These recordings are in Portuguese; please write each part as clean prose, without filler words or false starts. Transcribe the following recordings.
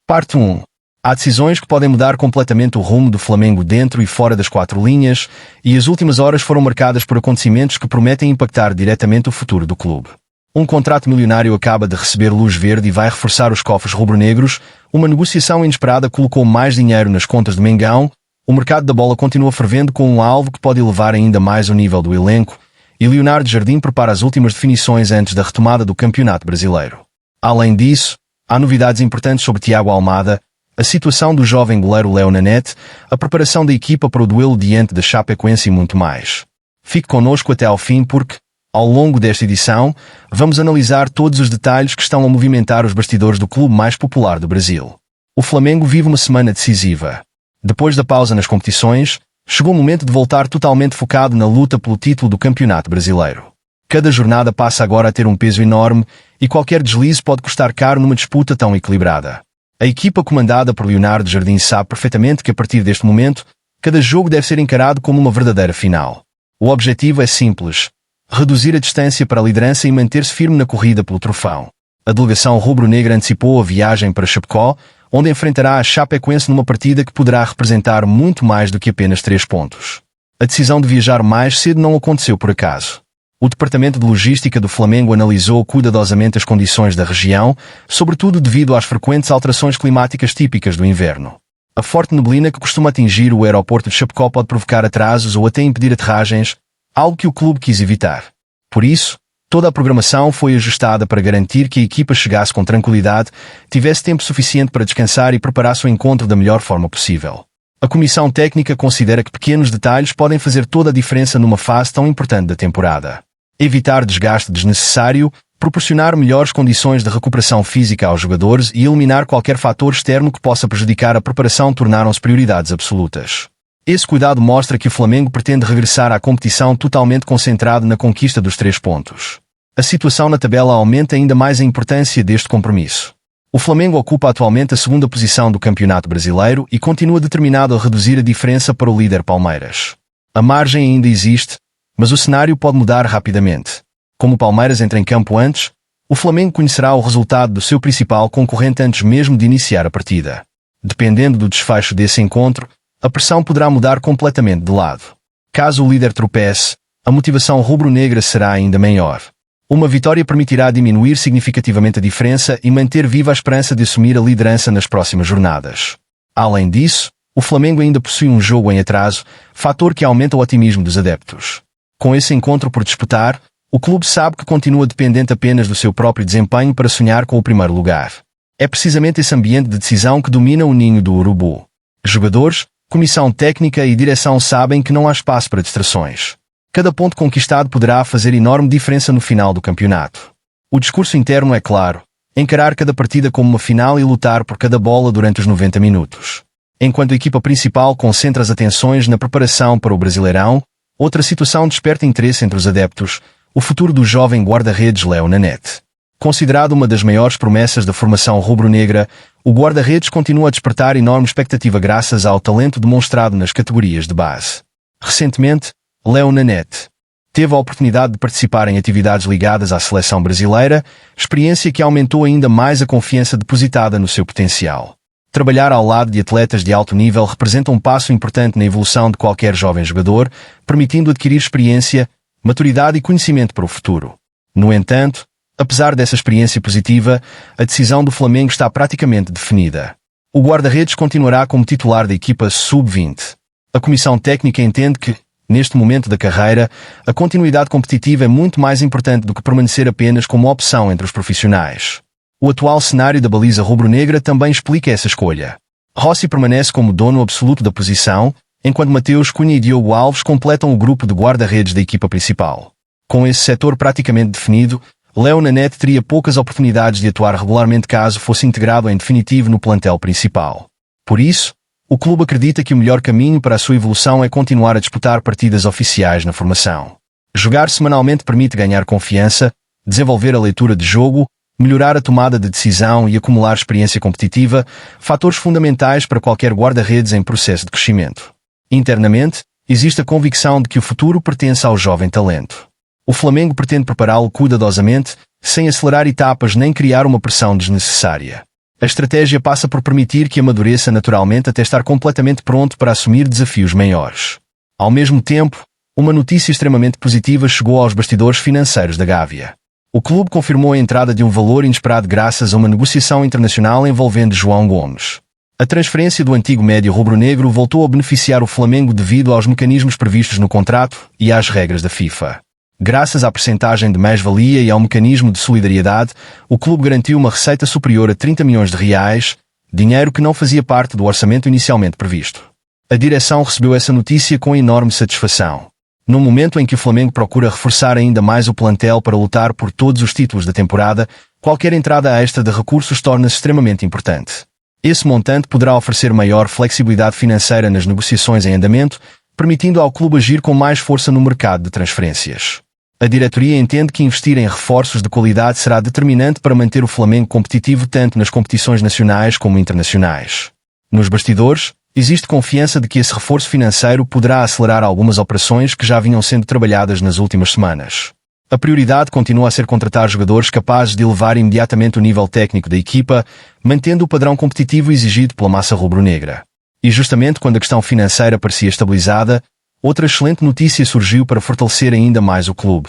Parte 1. Há decisões que podem mudar completamente o rumo do Flamengo dentro e fora das quatro linhas, e as últimas horas foram marcadas por acontecimentos que prometem impactar diretamente o futuro do clube. Um contrato milionário acaba de receber luz verde e vai reforçar os cofres rubro-negros, uma negociação inesperada colocou mais dinheiro nas contas do Mengão, o mercado da bola continua fervendo com um alvo que pode elevar ainda mais o nível do elenco, e Leonardo Jardim prepara as últimas definições antes da retomada do Campeonato Brasileiro. Além disso, há novidades importantes sobre Thiago Almada, a situação do jovem goleiro Léo Nanete, a preparação da equipa para o duelo diante da Chapecoense e muito mais. Fique connosco até ao fim porque, ao longo desta edição, vamos analisar todos os detalhes que estão a movimentar os bastidores do clube mais popular do Brasil. O Flamengo vive uma semana decisiva. Depois da pausa nas competições, chegou o momento de voltar totalmente focado na luta pelo título do Campeonato Brasileiro. Cada jornada passa agora a ter um peso enorme e qualquer deslize pode custar caro numa disputa tão equilibrada. A equipa comandada por Leonardo Jardim sabe perfeitamente que a partir deste momento, cada jogo deve ser encarado como uma verdadeira final. O objetivo é simples: reduzir a distância para a liderança e manter-se firme na corrida pelo troféu. A delegação rubro-negra antecipou a viagem para Chapecó, onde enfrentará a Chapecoense numa partida que poderá representar muito mais do que apenas 3 pontos. A decisão de viajar mais cedo não aconteceu por acaso. O Departamento de Logística do Flamengo analisou cuidadosamente as condições da região, sobretudo devido às frequentes alterações climáticas típicas do inverno. A forte neblina que costuma atingir o aeroporto de Chapecó pode provocar atrasos ou até impedir aterragens, algo que o clube quis evitar. Por isso, toda a programação foi ajustada para garantir que a equipa chegasse com tranquilidade, tivesse tempo suficiente para descansar e preparasse o encontro da melhor forma possível. A comissão técnica considera que pequenos detalhes podem fazer toda a diferença numa fase tão importante da temporada. Evitar desgaste desnecessário, proporcionar melhores condições de recuperação física aos jogadores e eliminar qualquer fator externo que possa prejudicar a preparação tornaram-se prioridades absolutas. Esse cuidado mostra que o Flamengo pretende regressar à competição totalmente concentrado na conquista dos 3 pontos. A situação na tabela aumenta ainda mais a importância deste compromisso. O Flamengo ocupa atualmente a 2ª posição do Campeonato Brasileiro e continua determinado a reduzir a diferença para o líder Palmeiras. A margem ainda existe, mas o cenário pode mudar rapidamente. Como o Palmeiras entra em campo antes, o Flamengo conhecerá o resultado do seu principal concorrente antes mesmo de iniciar a partida. Dependendo do desfecho desse encontro, a pressão poderá mudar completamente de lado. Caso o líder tropece, a motivação rubro-negra será ainda maior. Uma vitória permitirá diminuir significativamente a diferença e manter viva a esperança de assumir a liderança nas próximas jornadas. Além disso, o Flamengo ainda possui um jogo em atraso, fator que aumenta o otimismo dos adeptos. Com esse encontro por disputar, o clube sabe que continua dependente apenas do seu próprio desempenho para sonhar com o primeiro lugar. É precisamente esse ambiente de decisão que domina o ninho do urubu. Jogadores, comissão técnica e direção sabem que não há espaço para distrações. Cada ponto conquistado poderá fazer enorme diferença no final do campeonato. O discurso interno é claro: encarar cada partida como uma final e lutar por cada bola durante os 90 minutos. Enquanto a equipa principal concentra as atenções na preparação para o Brasileirão, outra situação desperta interesse entre os adeptos: o futuro do jovem guarda-redes Léo Nanete. Considerado uma das maiores promessas da formação rubro-negra, o guarda-redes continua a despertar enorme expectativa graças ao talento demonstrado nas categorias de base. Recentemente, Léo Nanete teve a oportunidade de participar em atividades ligadas à seleção brasileira, experiência que aumentou ainda mais a confiança depositada no seu potencial. Trabalhar ao lado de atletas de alto nível representa um passo importante na evolução de qualquer jovem jogador, permitindo adquirir experiência, maturidade e conhecimento para o futuro. No entanto, apesar dessa experiência positiva, a decisão do Flamengo está praticamente definida. O guarda-redes continuará como titular da equipa sub-20. A comissão técnica entende que, neste momento da carreira, a continuidade competitiva é muito mais importante do que permanecer apenas como opção entre os profissionais. O atual cenário da baliza rubro-negra também explica essa escolha. Rossi permanece como dono absoluto da posição, enquanto Mateus Cunha e Diogo Alves completam o grupo de guarda-redes da equipa principal. Com esse setor praticamente definido, Léo Nanete teria poucas oportunidades de atuar regularmente caso fosse integrado em definitivo no plantel principal. Por isso, o clube acredita que o melhor caminho para a sua evolução é continuar a disputar partidas oficiais na formação. Jogar semanalmente permite ganhar confiança, desenvolver a leitura de jogo, melhorar a tomada de decisão e acumular experiência competitiva, fatores fundamentais para qualquer guarda-redes em processo de crescimento. Internamente, existe a convicção de que o futuro pertence ao jovem talento. O Flamengo pretende prepará-lo cuidadosamente, sem acelerar etapas nem criar uma pressão desnecessária. A A estratégia passa por permitir que amadureça naturalmente até estar completamente pronto para assumir desafios maiores. Ao mesmo tempo, uma notícia extremamente positiva chegou aos bastidores financeiros da Gávea. O clube confirmou a entrada de um valor inesperado graças a uma negociação internacional envolvendo João Gomes. A transferência do antigo médio rubro-negro voltou a beneficiar o Flamengo devido aos mecanismos previstos no contrato e às regras da FIFA. Graças à percentagem de mais-valia e ao mecanismo de solidariedade, o clube garantiu uma receita superior a 30 milhões de reais, dinheiro que não fazia parte do orçamento inicialmente previsto. A direção recebeu essa notícia com enorme satisfação. No momento em que o Flamengo procura reforçar ainda mais o plantel para lutar por todos os títulos da temporada, qualquer entrada extra de recursos torna-se extremamente importante. Esse montante poderá oferecer maior flexibilidade financeira nas negociações em andamento, permitindo ao clube agir com mais força no mercado de transferências. A diretoria entende que investir em reforços de qualidade será determinante para manter o Flamengo competitivo tanto nas competições nacionais como internacionais. Nos bastidores, existe confiança de que esse reforço financeiro poderá acelerar algumas operações que já vinham sendo trabalhadas nas últimas semanas. A prioridade continua a ser contratar jogadores capazes de elevar imediatamente o nível técnico da equipa, mantendo o padrão competitivo exigido pela massa rubro-negra. E justamente quando a questão financeira parecia estabilizada, outra excelente notícia surgiu para fortalecer ainda mais o clube.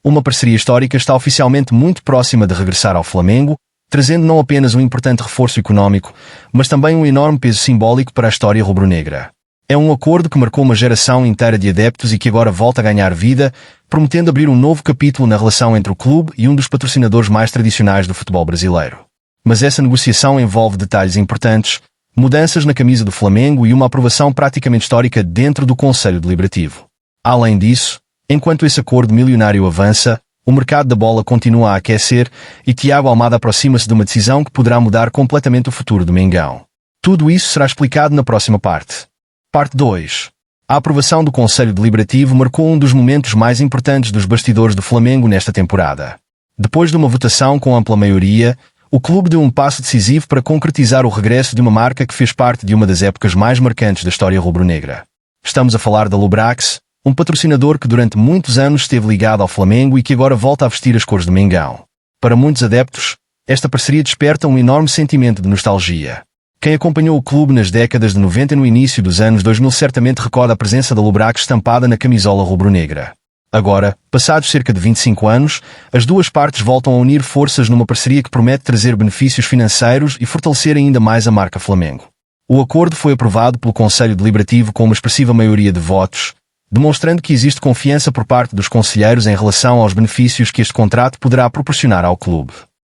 Uma parceria histórica está oficialmente muito próxima de regressar ao Flamengo, trazendo não apenas um importante reforço económico, mas também um enorme peso simbólico para a história rubro-negra. É um acordo que marcou uma geração inteira de adeptos e que agora volta a ganhar vida, prometendo abrir um novo capítulo na relação entre o clube e um dos patrocinadores mais tradicionais do futebol brasileiro. Mas essa negociação envolve detalhes importantes, mudanças na camisa do Flamengo e uma aprovação praticamente histórica dentro do Conselho Deliberativo. Além disso, enquanto esse acordo milionário avança, o mercado da bola continua a aquecer e Tiago Almada aproxima-se de uma decisão que poderá mudar completamente o futuro do Mengão. Tudo isso será explicado na próxima parte. Parte 2. A aprovação do Conselho Deliberativo marcou um dos momentos mais importantes dos bastidores do Flamengo nesta temporada. Depois de uma votação com ampla maioria, o clube deu um passo decisivo para concretizar o regresso de uma marca que fez parte de uma das épocas mais marcantes da história rubro-negra. Estamos a falar da Lubrax, um patrocinador que durante muitos anos esteve ligado ao Flamengo e que agora volta a vestir as cores do Mengão. Para muitos adeptos, esta parceria desperta um enorme sentimento de nostalgia. Quem acompanhou o clube nas décadas de 90 e no início dos anos 2000 certamente recorda a presença da Lubrax estampada na camisola rubro-negra. Agora, passados cerca de 25 anos, as duas partes voltam a unir forças numa parceria que promete trazer benefícios financeiros e fortalecer ainda mais a marca Flamengo. O acordo foi aprovado pelo Conselho Deliberativo com uma expressiva maioria de votos, demonstrando que existe confiança por parte dos conselheiros em relação aos benefícios que este contrato poderá proporcionar ao clube.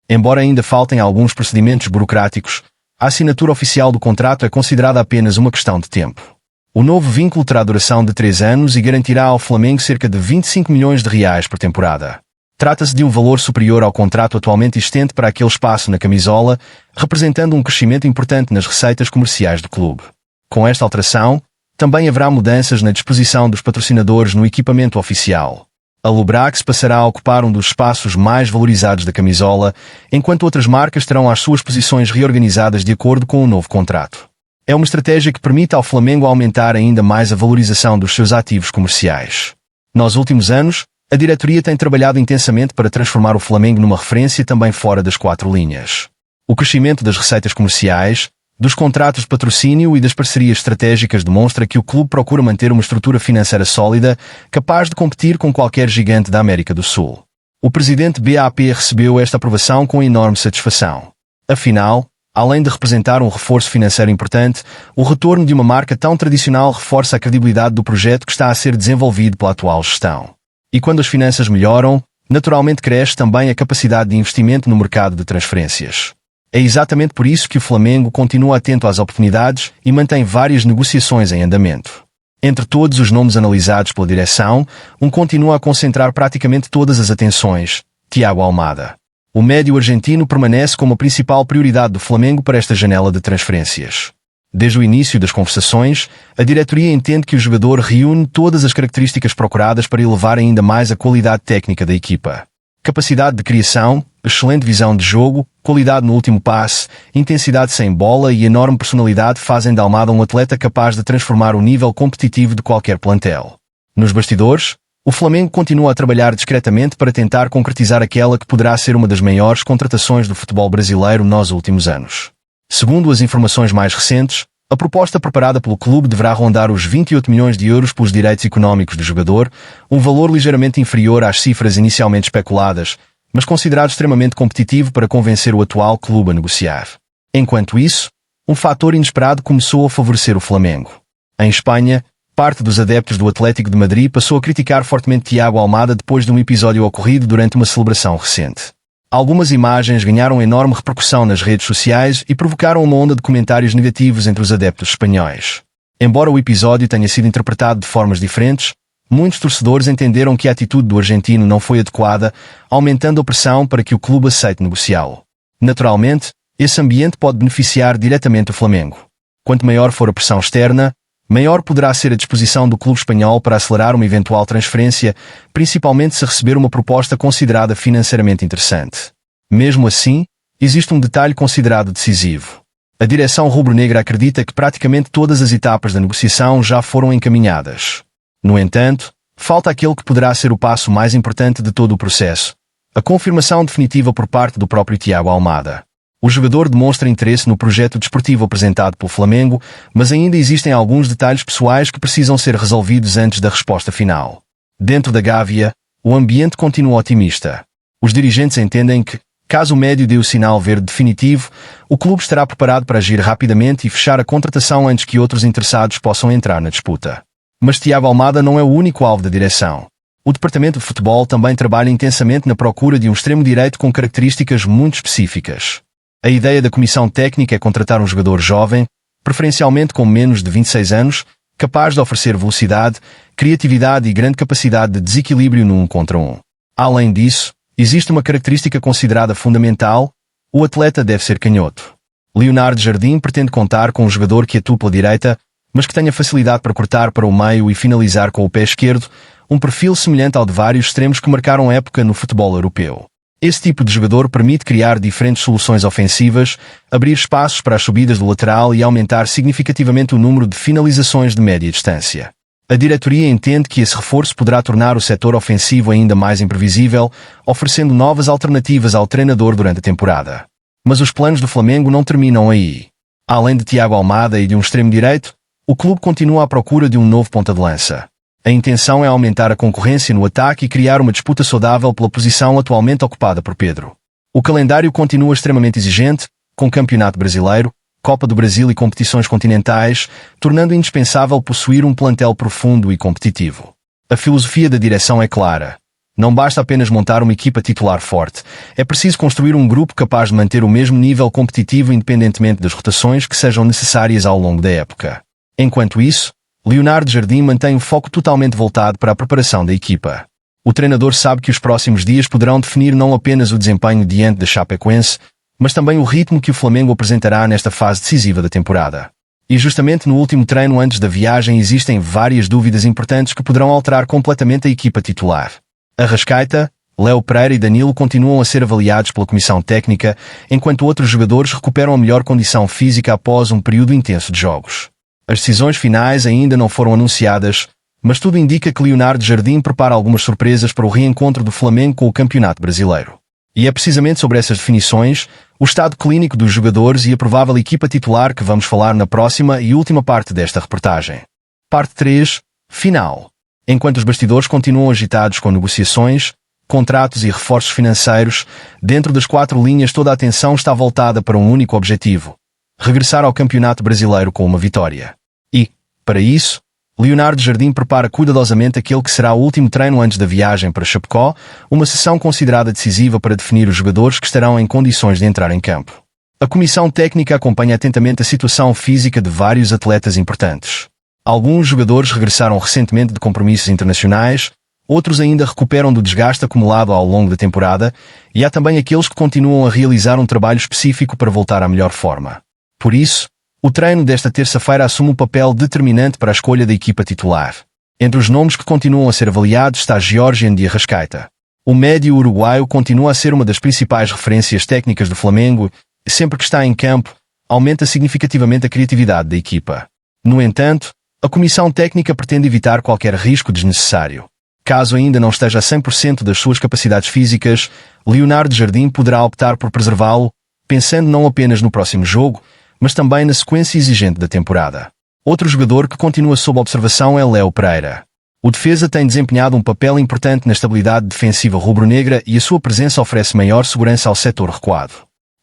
Embora ainda faltem alguns procedimentos burocráticos, a assinatura oficial do contrato é considerada apenas uma questão de tempo. O novo vínculo terá duração de 3 anos e garantirá ao Flamengo cerca de 25 milhões de reais por temporada. Trata-se de um valor superior ao contrato atualmente existente para aquele espaço na camisola, representando um crescimento importante nas receitas comerciais do clube. Com esta alteração, também haverá mudanças na disposição dos patrocinadores no equipamento oficial. A Lubrax passará a ocupar um dos espaços mais valorizados da camisola, enquanto outras marcas terão as suas posições reorganizadas de acordo com o novo contrato. É uma estratégia que permite ao Flamengo aumentar ainda mais a valorização dos seus ativos comerciais. Nos últimos anos, a diretoria tem trabalhado intensamente para transformar o Flamengo numa referência também fora das 4 linhas. O crescimento das receitas comerciais, dos contratos de patrocínio e das parcerias estratégicas demonstra que o clube procura manter uma estrutura financeira sólida, capaz de competir com qualquer gigante da América do Sul. O presidente BAP recebeu esta aprovação com enorme satisfação. Afinal, além de representar um reforço financeiro importante, o retorno de uma marca tão tradicional reforça a credibilidade do projeto que está a ser desenvolvido pela atual gestão. E quando as finanças melhoram, naturalmente cresce também a capacidade de investimento no mercado de transferências. É exatamente por isso que o Flamengo continua atento às oportunidades e mantém várias negociações em andamento. Entre todos os nomes analisados pela direção, continua a concentrar praticamente todas as atenções: Tiago Almada. O médio argentino permanece como a principal prioridade do Flamengo para esta janela de transferências. Desde o início das conversações, a diretoria entende que o jogador reúne todas as características procuradas para elevar ainda mais a qualidade técnica da equipa. Capacidade de criação, excelente visão de jogo, qualidade no último passe, intensidade sem bola e enorme personalidade fazem de Almada um atleta capaz de transformar o nível competitivo de qualquer plantel. Nos bastidores, o Flamengo continua a trabalhar discretamente para tentar concretizar aquela que poderá ser uma das maiores contratações do futebol brasileiro nos últimos anos. Segundo as informações mais recentes, a proposta preparada pelo clube deverá rondar os 28 milhões de euros pelos direitos económicos do jogador, um valor ligeiramente inferior às cifras inicialmente especuladas, mas considerado extremamente competitivo para convencer o atual clube a negociar. Enquanto isso, um fator inesperado começou a favorecer o Flamengo. Em Espanha, parte dos adeptos do Atlético de Madrid passou a criticar fortemente Thiago Almada depois de um episódio ocorrido durante uma celebração recente. Algumas imagens ganharam enorme repercussão nas redes sociais e provocaram uma onda de comentários negativos entre os adeptos espanhóis. Embora o episódio tenha sido interpretado de formas diferentes, muitos torcedores entenderam que a atitude do argentino não foi adequada, aumentando a pressão para que o clube aceite negociá-lo. Naturalmente, esse ambiente pode beneficiar diretamente o Flamengo. Quanto maior for a pressão externa, maior poderá ser a disposição do clube espanhol para acelerar uma eventual transferência, principalmente se receber uma proposta considerada financeiramente interessante. Mesmo assim, existe um detalhe considerado decisivo. A direção rubro-negra acredita que praticamente todas as etapas da negociação já foram encaminhadas. No entanto, falta aquele que poderá ser o passo mais importante de todo o processo: a confirmação definitiva por parte do próprio Thiago Almada. O jogador demonstra interesse no projeto desportivo apresentado pelo Flamengo, mas ainda existem alguns detalhes pessoais que precisam ser resolvidos antes da resposta final. Dentro da Gávea, o ambiente continua otimista. Os dirigentes entendem que, caso o médio dê o sinal verde definitivo, o clube estará preparado para agir rapidamente e fechar a contratação antes que outros interessados possam entrar na disputa. Mas Thiago Almada não é o único alvo da direção. O departamento de futebol também trabalha intensamente na procura de um extremo-direito com características muito específicas. A ideia da comissão técnica é contratar um jogador jovem, preferencialmente com menos de 26 anos, capaz de oferecer velocidade, criatividade e grande capacidade de desequilíbrio no 1 contra 1. Além disso, existe uma característica considerada fundamental: o atleta deve ser canhoto. Leonardo Jardim pretende contar com um jogador que atua pela direita, mas que tenha facilidade para cortar para o meio e finalizar com o pé esquerdo, um perfil semelhante ao de vários extremos que marcaram época no futebol europeu. Esse tipo de jogador permite criar diferentes soluções ofensivas, abrir espaços para as subidas do lateral e aumentar significativamente o número de finalizações de média distância. A diretoria entende que esse reforço poderá tornar o setor ofensivo ainda mais imprevisível, oferecendo novas alternativas ao treinador durante a temporada. Mas os planos do Flamengo não terminam aí. Além de Thiago Almada e de um extremo-direito, o clube continua à procura de um novo ponta de lança. A intenção é aumentar a concorrência no ataque e criar uma disputa saudável pela posição atualmente ocupada por Pedro. O calendário continua extremamente exigente, com Campeonato Brasileiro, Copa do Brasil e competições continentais, tornando indispensável possuir um plantel profundo e competitivo. A filosofia da direção é clara. Não basta apenas montar uma equipa titular forte, é preciso construir um grupo capaz de manter o mesmo nível competitivo independentemente das rotações que sejam necessárias ao longo da época. Enquanto isso, Leonardo Jardim mantém o foco totalmente voltado para a preparação da equipa. O treinador sabe que os próximos dias poderão definir não apenas o desempenho diante da Chapecoense, mas também o ritmo que o Flamengo apresentará nesta fase decisiva da temporada. E justamente no último treino antes da viagem existem várias dúvidas importantes que poderão alterar completamente a equipa titular. Arrascaeta, Léo Pereira e Danilo continuam a ser avaliados pela comissão técnica, enquanto outros jogadores recuperam a melhor condição física após um período intenso de jogos. As decisões finais ainda não foram anunciadas, mas tudo indica que Leonardo Jardim prepara algumas surpresas para o reencontro do Flamengo com o Campeonato Brasileiro. E é precisamente sobre essas definições, o estado clínico dos jogadores e a provável equipa titular que vamos falar na próxima e última parte desta reportagem. Parte 3. Final. Enquanto os bastidores continuam agitados com negociações, contratos e reforços financeiros, dentro das 4 linhas toda a atenção está voltada para um único objetivo: regressar ao Campeonato Brasileiro com uma vitória. E, para isso, Leonardo Jardim prepara cuidadosamente aquele que será o último treino antes da viagem para Chapecó, uma sessão considerada decisiva para definir os jogadores que estarão em condições de entrar em campo. A comissão técnica acompanha atentamente a situação física de vários atletas importantes. Alguns jogadores regressaram recentemente de compromissos internacionais, outros ainda recuperam do desgaste acumulado ao longo da temporada, e há também aqueles que continuam a realizar um trabalho específico para voltar à melhor forma. Por isso, o treino desta terça-feira assume um papel determinante para a escolha da equipa titular. Entre os nomes que continuam a ser avaliados está Georgian de Arrascaeta. O médio uruguaio continua a ser uma das principais referências técnicas do Flamengo e, sempre que está em campo, aumenta significativamente a criatividade da equipa. No entanto, a comissão técnica pretende evitar qualquer risco desnecessário. Caso ainda não esteja a 100% das suas capacidades físicas, Leonardo Jardim poderá optar por preservá-lo, pensando não apenas no próximo jogo, mas também na sequência exigente da temporada. Outro jogador que continua sob observação é Léo Pereira. O defesa tem desempenhado um papel importante na estabilidade defensiva rubro-negra e a sua presença oferece maior segurança ao setor recuado.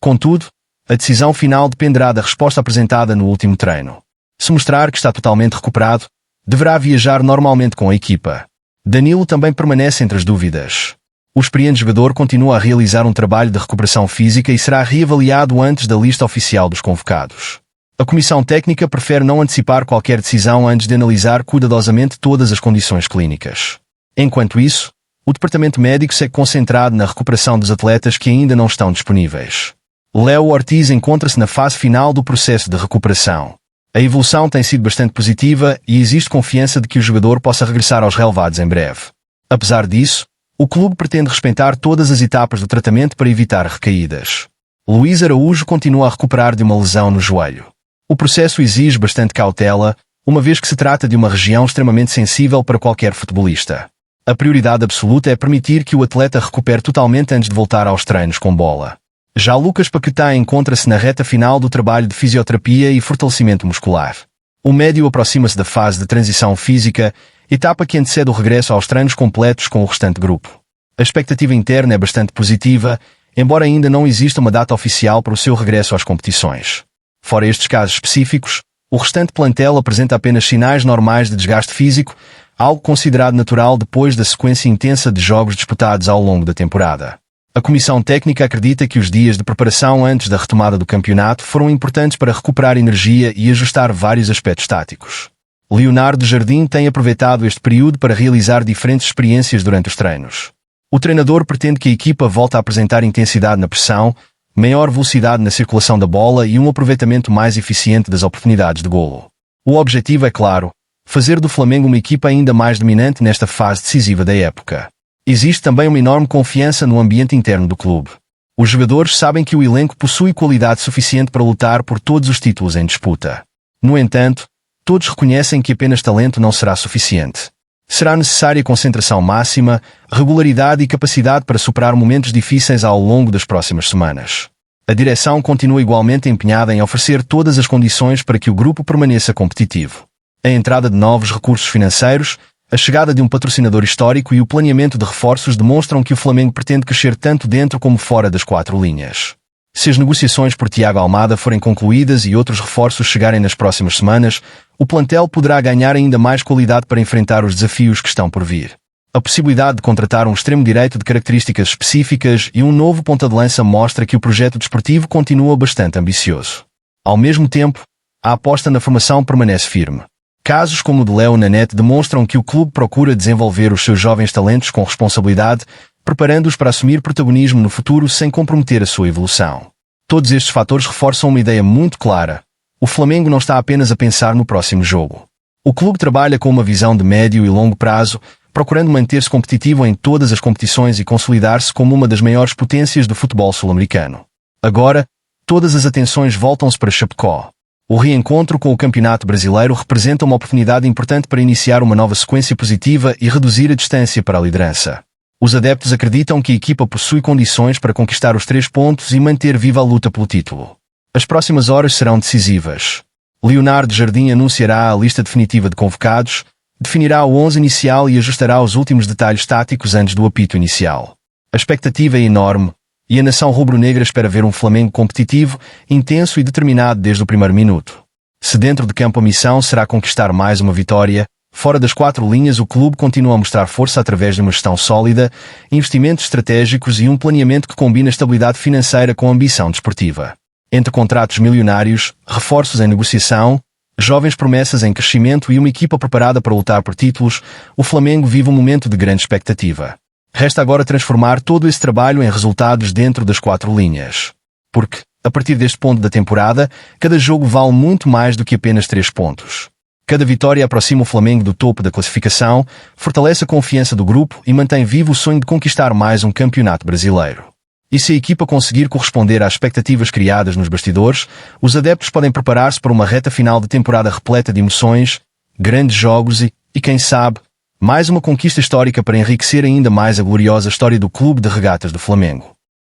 Contudo, a decisão final dependerá da resposta apresentada no último treino. Se mostrar que está totalmente recuperado, deverá viajar normalmente com a equipa. Danilo também permanece entre as dúvidas. O experiente jogador continua a realizar um trabalho de recuperação física e será reavaliado antes da lista oficial dos convocados. A comissão técnica prefere não antecipar qualquer decisão antes de analisar cuidadosamente todas as condições clínicas. Enquanto isso, o departamento médico segue concentrado na recuperação dos atletas que ainda não estão disponíveis. Léo Ortiz encontra-se na fase final do processo de recuperação. A evolução tem sido bastante positiva e existe confiança de que o jogador possa regressar aos relevados em breve. Apesar disso, o clube pretende respeitar todas as etapas do tratamento para evitar recaídas. Luís Araújo continua a recuperar de uma lesão no joelho. O processo exige bastante cautela, uma vez que se trata de uma região extremamente sensível para qualquer futebolista. A prioridade absoluta é permitir que o atleta recupere totalmente antes de voltar aos treinos com bola. Já Lucas Paquetá encontra-se na reta final do trabalho de fisioterapia e fortalecimento muscular. O médio aproxima-se da fase de transição física, etapa que antecede o regresso aos treinos completos com o restante grupo. A expectativa interna é bastante positiva, embora ainda não exista uma data oficial para o seu regresso às competições. Fora estes casos específicos, o restante plantel apresenta apenas sinais normais de desgaste físico, algo considerado natural depois da sequência intensa de jogos disputados ao longo da temporada. A comissão técnica acredita que os dias de preparação antes da retomada do campeonato foram importantes para recuperar energia e ajustar vários aspectos táticos. Leonardo Jardim tem aproveitado este período para realizar diferentes experiências durante os treinos. O treinador pretende que a equipa volte a apresentar intensidade na pressão, maior velocidade na circulação da bola e um aproveitamento mais eficiente das oportunidades de golo. O objetivo é claro: fazer do Flamengo uma equipa ainda mais dominante nesta fase decisiva da época. Existe também uma enorme confiança no ambiente interno do clube. Os jogadores sabem que o elenco possui qualidade suficiente para lutar por todos os títulos em disputa. No entanto, todos reconhecem que apenas talento não será suficiente. Será necessária concentração máxima, regularidade e capacidade para superar momentos difíceis ao longo das próximas semanas. A direção continua igualmente empenhada em oferecer todas as condições para que o grupo permaneça competitivo. A entrada de novos recursos financeiros, a chegada de um patrocinador histórico e o planeamento de reforços demonstram que o Flamengo pretende crescer tanto dentro como fora das quatro linhas. Se as negociações por Tiago Almada forem concluídas e outros reforços chegarem nas próximas semanas, o plantel poderá ganhar ainda mais qualidade para enfrentar os desafios que estão por vir. A possibilidade de contratar um extremo-direito de características específicas e um novo ponta-de-lança mostra que o projeto desportivo continua bastante ambicioso. Ao mesmo tempo, a aposta na formação permanece firme. Casos como o de Léo Nanete demonstram que o clube procura desenvolver os seus jovens talentos com responsabilidade, preparando-os para assumir protagonismo no futuro sem comprometer a sua evolução. Todos estes fatores reforçam uma ideia muito clara: o Flamengo não está apenas a pensar no próximo jogo. O clube trabalha com uma visão de médio e longo prazo, procurando manter-se competitivo em todas as competições e consolidar-se como uma das maiores potências do futebol sul-americano. Agora, todas as atenções voltam-se para Chapecó. O reencontro com o Campeonato Brasileiro representa uma oportunidade importante para iniciar uma nova sequência positiva e reduzir a distância para a liderança. Os adeptos acreditam que a equipa possui condições para conquistar os 3 pontos e manter viva a luta pelo título. As próximas horas serão decisivas. Leonardo Jardim anunciará a lista definitiva de convocados, definirá o 11 inicial e ajustará os últimos detalhes táticos antes do apito inicial. A expectativa é enorme, e a nação rubro-negra espera ver um Flamengo competitivo, intenso e determinado desde o primeiro minuto. Se dentro de campo a missão será conquistar mais uma vitória, fora das 4 linhas o clube continua a mostrar força através de uma gestão sólida, investimentos estratégicos e um planeamento que combina estabilidade financeira com ambição desportiva. Entre contratos milionários, reforços em negociação, jovens promessas em crescimento e uma equipa preparada para lutar por títulos, o Flamengo vive um momento de grande expectativa. Resta agora transformar todo esse trabalho em resultados dentro das 4 linhas. Porque, a partir deste ponto da temporada, cada jogo vale muito mais do que apenas 3 pontos. Cada vitória aproxima o Flamengo do topo da classificação, fortalece a confiança do grupo e mantém vivo o sonho de conquistar mais um campeonato brasileiro. E se a equipa conseguir corresponder às expectativas criadas nos bastidores, os adeptos podem preparar-se para uma reta final de temporada repleta de emoções, grandes jogos e, quem sabe, mais uma conquista histórica para enriquecer ainda mais a gloriosa história do Clube de Regatas do Flamengo.